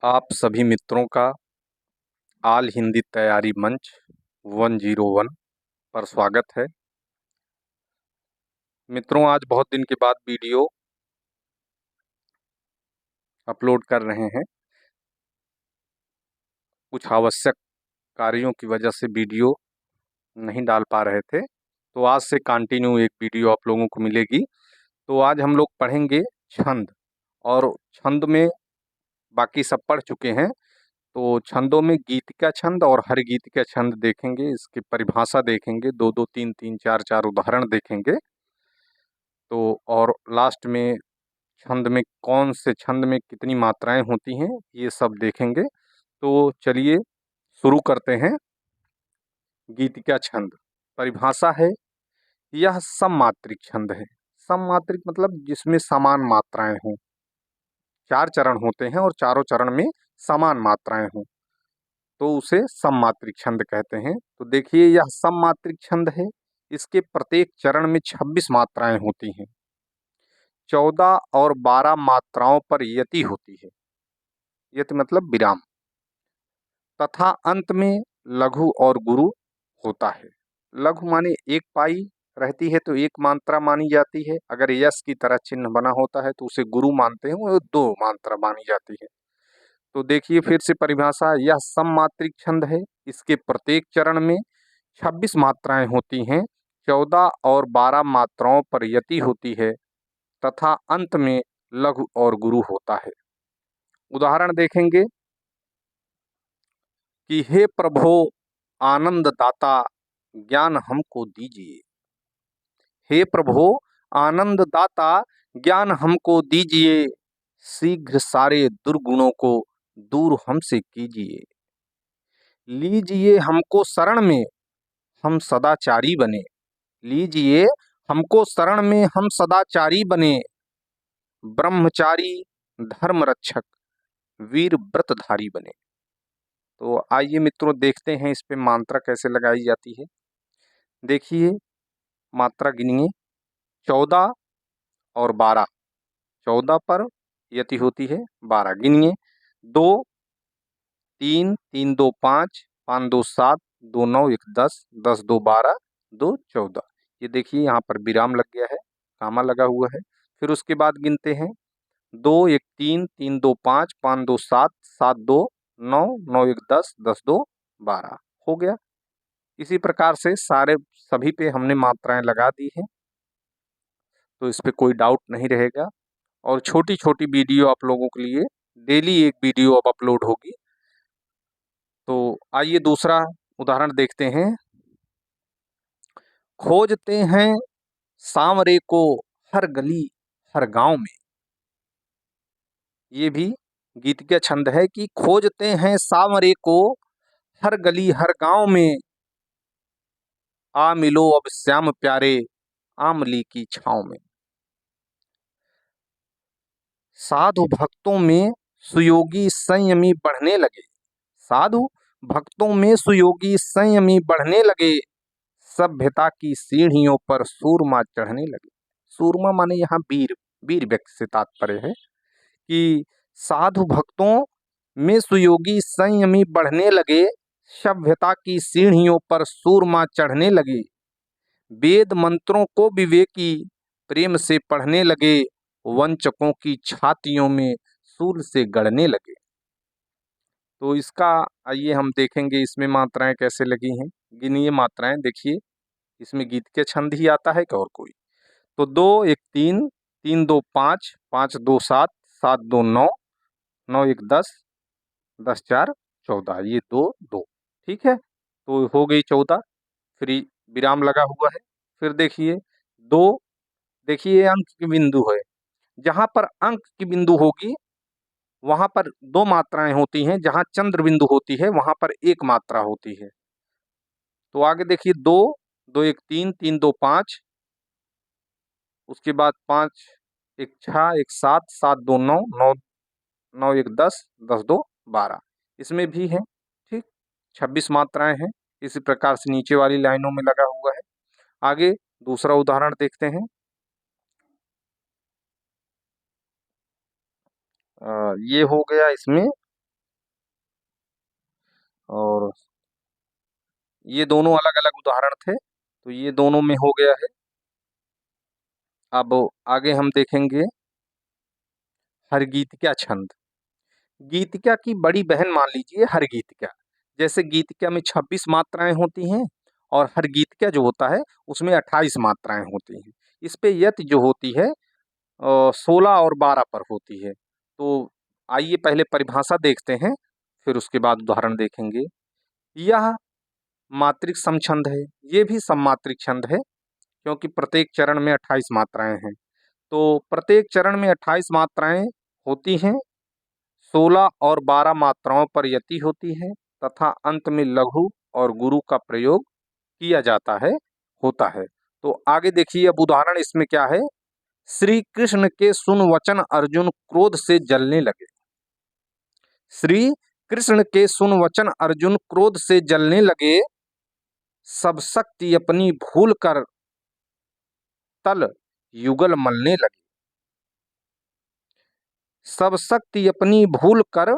आप सभी मित्रों का आल हिंदी तैयारी मंच 101 पर स्वागत है। मित्रों, आज बहुत दिन के बाद वीडियो अपलोड कर रहे हैं। कुछ आवश्यक कार्यों की वजह से वीडियो नहीं डाल पा रहे थे, तो आज से कंटिन्यू एक वीडियो आप लोगों को मिलेगी। तो आज हम लोग पढ़ेंगे छंद, और छंद में बाकी सब पढ़ चुके हैं। तो छंदों में गीतिका छंद और हर गीतिका छंद देखेंगे, इसकी परिभाषा देखेंगे, दो दो तीन तीन चार चार उदाहरण देखेंगे। तो और लास्ट में छंद में कौन से छंद में कितनी मात्राएं होती हैं, ये सब देखेंगे। तो चलिए शुरू करते हैं। गीतिका छंद परिभाषा है, यह सममात्रिक छंद है। सममात्रिक मतलब जिसमें समान मात्राएं हों। चार चरण होते हैं और चारों चरण में समान मात्राएं हों, तो उसे सममात्रिक छंद कहते हैं। तो देखिए, यह सममात्रिक छंद है। इसके प्रत्येक चरण में 26 मात्राएं होती हैं। 14 और 12 मात्राओं पर यति होती है। यति मतलब विराम, तथा अंत में लघु और गुरु होता है। लघु माने एक पाई रहती है तो एक मात्रा मानी जाती है। अगर यश की तरह चिन्ह बना होता है तो उसे गुरु मानते हैं, वो दो मात्रा मानी जाती है। तो देखिए फिर से परिभाषा, यह सममात्रिक छंद है। इसके प्रत्येक चरण में 26 मात्राएं होती हैं। 14 और 12 मात्राओं पर यति होती है, तथा अंत में लघु और गुरु होता है। उदाहरण देखेंगे कि हे प्रभो आनंद दाता ज्ञान हमको दीजिए। हे प्रभो आनंद दाता ज्ञान हमको दीजिए, शीघ्र सारे दुर्गुणों को दूर हमसे कीजिए। लीजिए हमको शरण में हम सदाचारी बने। लीजिए हमको शरण में हम सदाचारी बने। ब्रह्मचारी धर्म रक्षक वीर व्रतधारी बने। तो आइए मित्रों देखते हैं इस पे मात्रा कैसे लगाई जाती है। देखिए मात्रा गिनिए, 14 और 12। 14 पर यति होती है, 12 गिनिए। 2 3 3 2 5 5 2 7 2 9 1 10 10 2 12 2 14। ये देखिए यहाँ पर विराम लग गया है, कामा लगा हुआ है। फिर उसके बाद गिनते हैं 2 1 3 3 2 5 5 2 7 7 2 9 9 1 10 10 2 12 हो गया। इसी प्रकार से सारे सभी पे हमने मात्राएं लगा दी हैं, तो इस पे कोई डाउट नहीं रहेगा। और छोटी छोटी वीडियो आप लोगों के लिए डेली एक वीडियो अब अपलोड होगी। तो आइए दूसरा उदाहरण देखते हैं। खोजते हैं सांवरे को हर गली हर गांव में। ये भी गीत का छंद है कि खोजते हैं सांवरे को हर गली हर गांव में। आ मिलो अब श्याम प्यारे आमली की छांव में। साधु भक्तों में सुयोगी संयमी बढ़ने लगे। साधु भक्तों में सुयोगी संयमी बढ़ने लगे। सभ्यता की सीढ़ियों पर सूरमा चढ़ने लगे। सूरमा माने यहाँ वीर, वीर व्यक्ति से तात्पर्य है कि साधु भक्तों में सुयोगी संयमी बढ़ने लगे। सभ्यता की सीढ़ियों पर सूरमा चढ़ने लगे। वेद मंत्रों को विवेकी प्रेम से पढ़ने लगे। वंचकों की छातियों में शूल से गढ़ने लगे। तो इसका आइए हम देखेंगे इसमें मात्राएं कैसे लगी हैं। गिनिए मात्राएं, देखिए इसमें गीत के छंद ही आता है कि और कोई। तो 2 1 3 3 2 5 5 2 7 7 2 9 9 1 10 10 4 14, ये 2 2 ठीक है। तो हो गई 14, फिर विराम लगा हुआ है। फिर देखिए 2, देखिए अंक की बिंदु है। जहां पर अंक की बिंदु होगी वहां पर दो मात्राएं होती हैं, जहां चंद्र बिंदु होती है वहां पर एक मात्रा होती है। तो आगे देखिए 2 2 1 3 3 2 5, उसके बाद 5 1 6 1 7 7 2 9 9 9 1 10 10 2 12, इसमें भी है ठीक। 26 मात्राएं हैं। इसी प्रकार से नीचे वाली लाइनों में लगा हुआ है। आगे दूसरा उदाहरण देखते हैं। ये हो गया इसमें और ये दोनों अलग अलग उदाहरण थे, तो ये दोनों में हो गया है। अब आगे हम देखेंगे हरगीतिका छंद। गीतिका की बड़ी बहन मान लीजिए हरगीतिका। जैसे गीतिका में 26 मात्राएं होती हैं और हरगीतिका जो होता है उसमें 28 मात्राएं होती हैं। इस पे यति जो होती है 16 और 12 पर होती है। तो आइए पहले परिभाषा देखते हैं, फिर उसके बाद उदाहरण देखेंगे। यह मात्रिक समछंद है। ये भी सममात्रिक छंद है, क्योंकि प्रत्येक चरण में 28 मात्राएं हैं। तो प्रत्येक चरण में 28 मात्राएं होती हैं, 16 और 12 मात्राओं पर यति होती है तथा अंत में लघु और गुरु का प्रयोग किया जाता है, होता है। तो आगे देखिए, अब उदाहरण इसमें क्या है। श्री कृष्ण के सुन वचन अर्जुन क्रोध से जलने लगे। श्री कृष्ण के सुन वचन अर्जुन क्रोध से जलने लगे। सब शक्ति अपनी भूल कर तल युगल मलने लगे। सब शक्ति अपनी भूल कर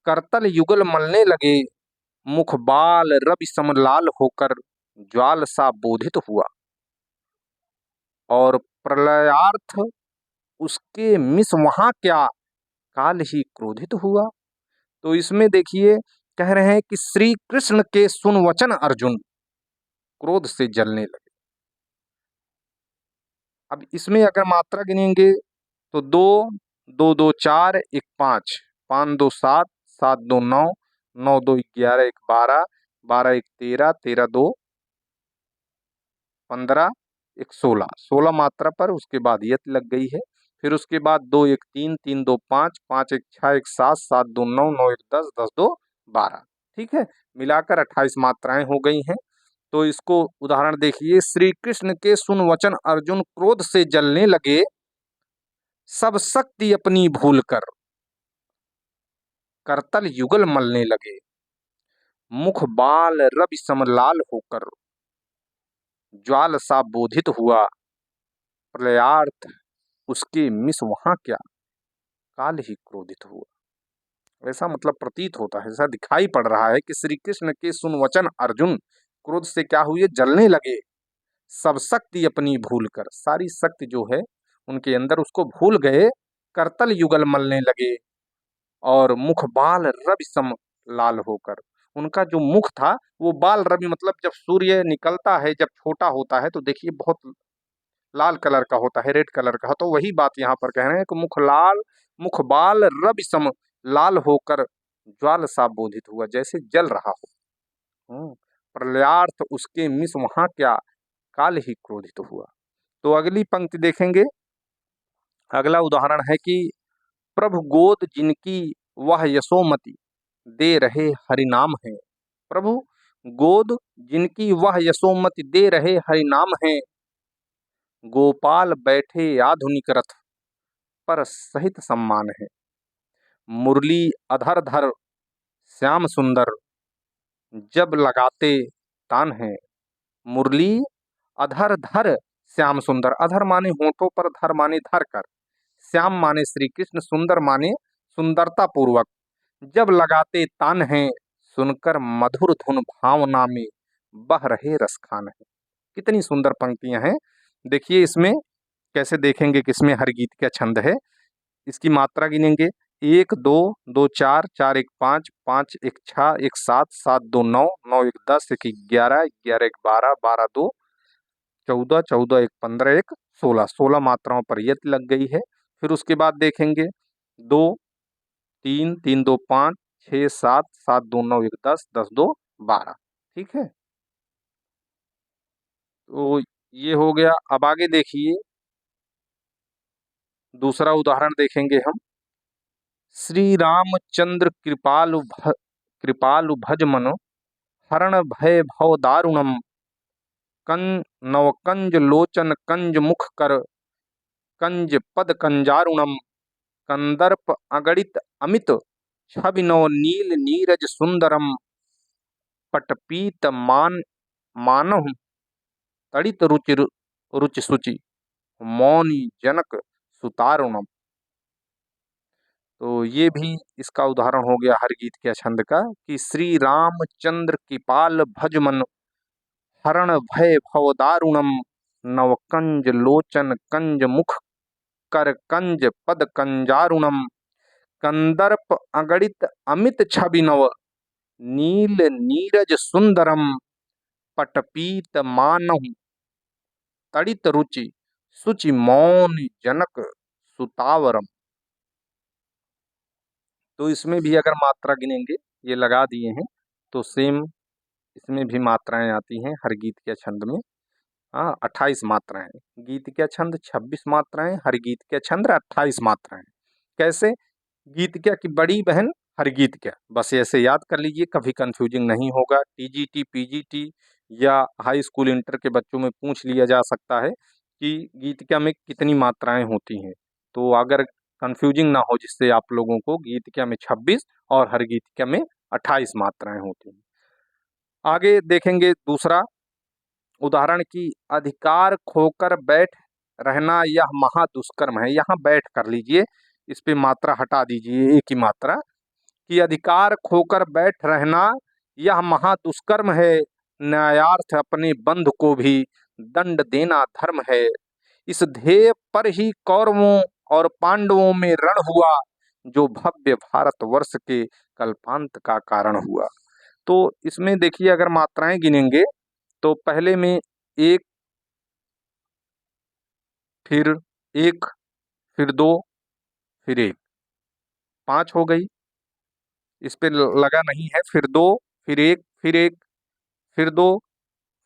करतल युगल मलने लगे। मुख बाल रवि सम लाल होकर ज्वाल सा बोधित हुआ। और प्रलयार्थ उसके मिस वहां क्या, काल ही क्रोधित हुआ। तो इसमें देखिए, कह रहे हैं कि श्री कृष्ण के सुन वचन अर्जुन क्रोध से जलने लगे। अब इसमें अगर मात्रा गिनेंगे तो दो, दो दो चार, एक पाँच, पाँच दो सात, सात दो नौ, नौ दो 11, एक 12, 12 एक 13, 13 दो 15, एक 16, 16 मात्रा पर उसके बाद यत लग गई है। फिर उसके बाद दो एक तीन, तीन दो पाँच, पाँच एक 6, एक 7, 7 दो 9, 9 एक 10, 10 दो 12। ठीक है, मिलाकर 28 मात्राएं हो गई हैं। तो इसको उदाहरण देखिए। श्री कृष्ण के सुन वचन अर्जुन क्रोध से जलने लगे। सब शक्ति अपनी भूल कर करतल युगल मलने लगे। मुख बाल रवि सम लाल होकर ज्वाल सा बोधित हुआ। प्रलयार्थ उसके मिस वहां क्या, काल ही क्रोधित हुआ। ऐसा मतलब प्रतीत होता है, ऐसा दिखाई पड़ रहा है कि श्री कृष्ण के सुन वचन अर्जुन क्रोध से क्या हुए, जलने लगे। सब शक्ति अपनी भूल कर, सारी शक्ति जो है उनके अंदर उसको भूल गए। करतल युगल मलने लगे। और मुख बाल रवि सम लाल होकर, उनका जो मुख था वो बाल रवि मतलब जब सूर्य निकलता है, जब छोटा होता है तो देखिए बहुत लाल कलर का होता है, रेड कलर का। तो वही बात यहाँ पर कह रहे हैं कि मुख बाल रवि सम लाल होकर ज्वाल सा बोधित हुआ, जैसे जल रहा हो। प्रलयार्थ उसके मिस वहां क्या, काल ही क्रोधित हुआ। तो अगली पंक्ति देखेंगे। अगला उदाहरण है कि प्रभु गोद जिनकी वह यशोमति दे रहे हरिनाम है। प्रभु गोद जिनकी वह यशोमति दे रहे हरिनाम है। गोपाल बैठे आधुनिक रथ पर सहित सम्मान है। मुरली अधर धर श्याम सुंदर जब लगाते तान है। मुरली अधर धर श्याम सुंदर, अधर माने होठों पर, धर माने धर कर, श्याम माने श्री कृष्ण, सुंदर माने सुंदरता पूर्वक। जब लगाते तान है, सुनकर मधुर धुन भावना में बह रहे रसखान है। कितनी सुंदर पंक्तियां हैं। देखिए इसमें कैसे देखेंगे कि इसमें हर गीत का छंद है। इसकी मात्रा गिनेंगे। एक दो, दो चार, चार एक पाँच, पाँच एक 6, एक 7, 7 दो 9, 9 एक 10, एक 11, 11 एक 12, 12 दो 14, 14 एक 15, एक 16, 16 मात्राओं पर यत लग गई है। फिर उसके बाद देखेंगे दो, तीन, तीन दो 5, 6 7, 7 दो 9, एक 10, 10 दो 12। ठीक है, तो ये हो गया। अब आगे देखिए, दूसरा उदाहरण देखेंगे हम। श्री रामचंद्र कृपालु भज मनो हरण भय भव दारुणम। कं नवकंज लोचन कंज मुख कर कंज पद कंजारुणम। कंदर्प अगणित अमित छवि नव नील नीरज सुंदरम। पटपीत मानहु तड़ित रुचि सुचि मौनी जनक सुतारुणम। तो ये भी इसका उदाहरण हो गया हर गीत के छंद का कि श्री रामचंद्र कृपाल भज मन हरण भय भव दारुणम नवकंज लोचन कंज मुख कर कंज पद कंजारुणम कंदर्प अगणित अमित छवि नव नील नीरज सुंदरम पटपीत मानहु तड़ित रुचि सुचि मौन जनक सुतावरम। तो इसमें भी अगर मात्रा गिनेंगे, ये लगा दिए हैं, तो सेम इसमें भी मात्राएं आती हैं हर गीत के छंद में। हाँ, 28 मात्राएं। गीत के छंद 26 मात्राएं, हर गीत के छंद 28 मात्राएं। कैसे? गीतिका की बड़ी बहन हर गीतिका, बस ऐसे याद कर लीजिए, कभी कंफ्यूजिंग नहीं होगा। टीजीटी पीजीटी या हाई स्कूल इंटर के बच्चों में पूछ लिया जा सकता है कि गीतिका में कितनी मात्राएं होती हैं, तो अगर कंफ्यूजिंग ना हो जिससे आप लोगों को, गीतिका में 26 और हर गीतिका में 28 मात्राएं होती हैं। आगे देखेंगे दूसरा उदाहरण की अधिकार खोकर बैठ रहना यह महादुष्कर्म है। यहाँ बैठ कर लीजिए, इस पे मात्रा हटा दीजिए, एक ही मात्रा, कि अधिकार खोकर बैठ रहना यह महादुष्कर्म है, न्यायार्थ अपने बंधु को भी दंड देना धर्म है। इस ध्येय पर ही कौरवों और पांडवों में रण हुआ, जो भव्य भारतवर्ष के कल्पांत का कारण हुआ। तो इसमें देखिए अगर मात्राएं गिनेंगे तो पहले में एक, फिर एक, फिर दो, फिर एक, 5 हो गई। इस पे लगा नहीं है, फिर दो, फिर एक, फिर एक, फिर दो,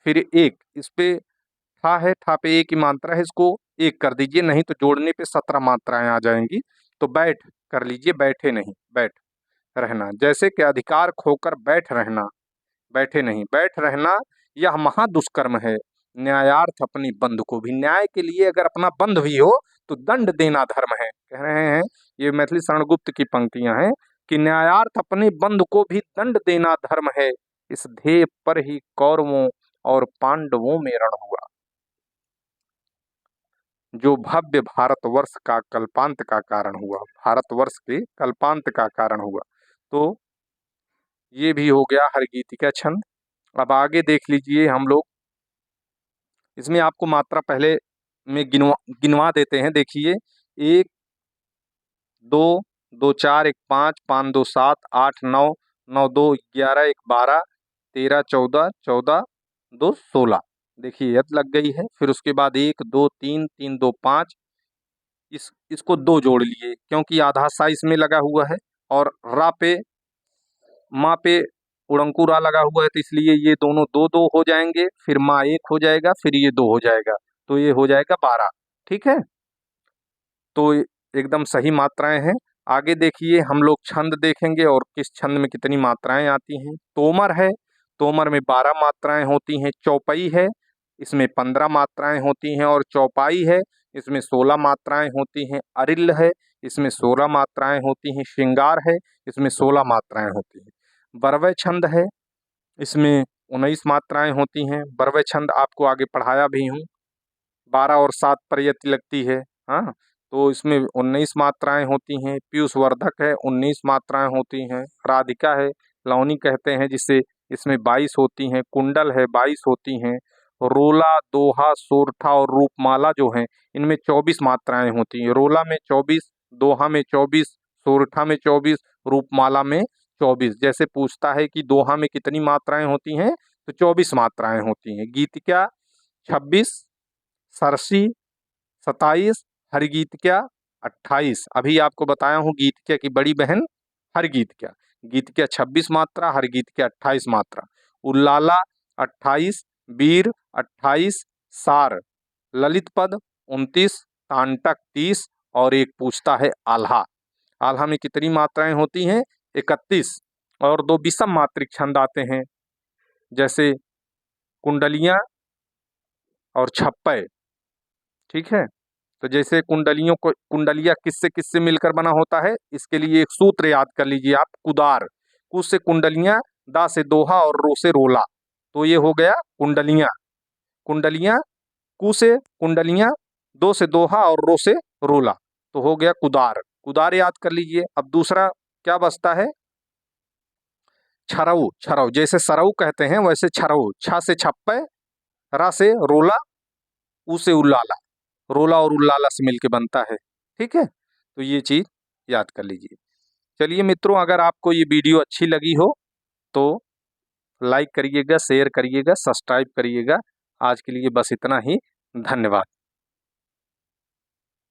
फिर एक। इस पे ठा है, ठा पे एक ही मात्रा है, इसको एक कर दीजिए, नहीं तो जोड़ने पे 17 मात्राएं आ जाएंगी। तो बैठ कर लीजिए, बैठे नहीं, बैठ रहना। जैसे कि अधिकार खोकर बैठ रहना, बैठे नहीं, बैठ रहना यह महादुष्कर्म है, न्यायार्थ अपनी बंध को भी, न्याय के लिए अगर अपना बंध भी हो तो दंड देना धर्म है। कह रहे हैं, ये मैथिली शरण गुप्त की पंक्तियां हैं कि न्यायार्थ अपने बंध को भी दंड देना धर्म है, इस ध्येय पर ही कौरवों और पांडवों में रण हुआ, जो भव्य भारतवर्ष का कल्पांत का कारण हुआ, भारतवर्ष के कल्पांत का कारण हुआ। तो ये भी हो गया हर गीति का छंद। अब आगे देख लीजिए हम लोग, इसमें आपको मात्रा पहले में गिनवा देते हैं। देखिए, एक, दो, दो चार, एक पाँच, पाँच दो सात, आठ नौ, नौ दो 11, एक 12, 13 14, 14 2 16। देखिए यद लग गई है। फिर उसके बाद 1 2 3, 3 2 5, इसको 2 जोड़ लिए क्योंकि आधा सा इसमें लगा हुआ है, और रा पे, माँ पे उड़ंकू रा लगा हुआ है, तो इसलिए ये दोनों 2 2 हो जाएंगे, फिर माँ 1 हो जाएगा, फिर ये 2 हो जाएगा, तो ये हो जाएगा 12। ठीक है, तो एकदम सही मात्राएं हैं। आगे देखिए हम लोग छंद देखेंगे और किस छंद में कितनी मात्राएं आती हैं। तोमर है, तोमर में 12 मात्राएं होती हैं। चौपाई है, इसमें 15 मात्राएं होती हैं। और चौपाई है, इसमें 16 मात्राएं होती हैं। अरिल है, इसमें 16 मात्राएं होती हैं। श्रृंगार है, इसमें 16 मात्राएं होती हैं। बरवय छंद है, इसमें 19 मात्राएं होती हैं। बरवय छंद आपको आगे पढ़ाया भी हूँ, 12 और 7 पर यति लगती है। हाँ, तो इसमें 19 मात्राएं होती हैं। पीयूष वर्धक है, 19 मात्राएं होती हैं। राधिका है, लौनी कहते हैं जिसे, इसमें 22 होती हैं। कुंडल है, 22 होती हैं। रोला, दोहा, सोरठा और रूपमाला जो हैं, इनमें 24 मात्राएं होती हैं। रोला में 24, दोहा में 24, सोरठा में 24, रूपमाला में 24। जैसे पूछता है कि दोहा में कितनी मात्राएं होती हैं, तो 24 मात्राएं होती हैं। गीतिका 26, सरसी 27, हरगीतिका 28। अभी आपको बताया हूँ गीतिका की बड़ी बहन हरगीतिका। गीतिका 26 मात्रा, हरगीतिका 28 मात्रा। उल्लाला 28, वीर 28, सार, ललित पद 29, तांटक 30, और एक पूछता है आल्हा। आल्हा में कितनी मात्राएं होती हैं? 31। और 2 विषम मात्रिक छंद आते हैं, जैसे कुंडलियां और छप्पय। ठीक है, तो जैसे कुंडलियों को, कुंडलिया किससे किससे मिलकर बना होता है, इसके लिए एक सूत्र याद कर लीजिए आप, कुदार। कु से कुंडलियां, दा से दोहा और रो से रोला, तो ये हो गया कुंडलियां। कुंडलियां, कु से कुंडलियां, दो से दोहा और रो से रोला, तो हो गया कुदार। कुदार याद कर लीजिए। अब दूसरा क्या बचता है, छरऊ। छरऊ जैसे सरऊ कहते हैं वैसे छरऊ, छ से छप्पे, रा से रोला, उ से उल्लाला, रोला और उल्लाला से मिलके बनता है। ठीक है, तो ये चीज याद कर लीजिए। चलिए मित्रों, अगर आपको ये वीडियो अच्छी लगी हो तो लाइक करिएगा, शेयर करिएगा, सब्सक्राइब करिएगा। आज के लिए बस इतना ही। धन्यवाद।